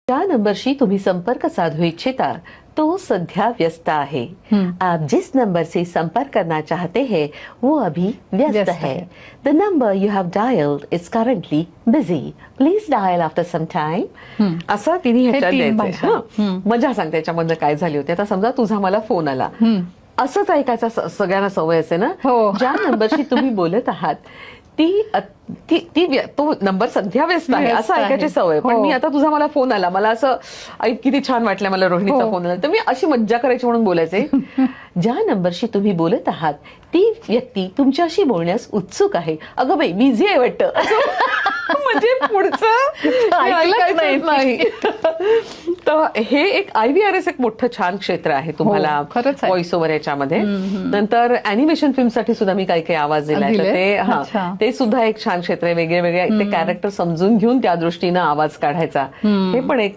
ज्या नंबरशी तुम्ही संपर्क साधू इच्छिता तो सध्या व्यस्त आहे. आप जिस नंबर से संपर्क करना चाहते हैं वो अभी व्यस्त है. The number you have dialled is currently busy. Please dial after some time. असं तिने ह्याच्यात द्यायचं. मजा सांग त्याच्यामधनं काय झाली होती. आता समजा तुझा मला फोन आला, असंच ऐकायचा सगळ्यांना सवय असते ना. ज्या नंबरशी तुम्ही बोलत आहात तो नंबर सध्या व्यस्त आहे असं ऐकायची सवय. पण मी आता तुझा मला फोन आला, मला असं ऐक किती छान वाटलं मला रोहिणीचा फोन आला, तर मी अशी मज्जा करायची म्हणून बोलायचे. ज्या नंबरशी तुम्ही बोलत आहात ती व्यक्ती तुमच्याशी बोलण्यास उत्सुक आहे. अगं बाई बिझी आहे वाटतं. म्हणजे पुढचं ऐकायचं नाही. तर हे एक IVRS एक मोठं छान क्षेत्र आहे तुम्हाला व्हॉइस ओव्हर याच्यामध्ये. नंतर अॅनिमेशन फिल्मसाठी सुद्धा मी काही काही आवाज दिलाय, तर ते सुद्धा एक छान क्षेत्र आहे. वेगळे वेगळे ते कॅरेक्टर समजून घेऊन त्या दृष्टीनं आवाज काढायचा, हे पण एक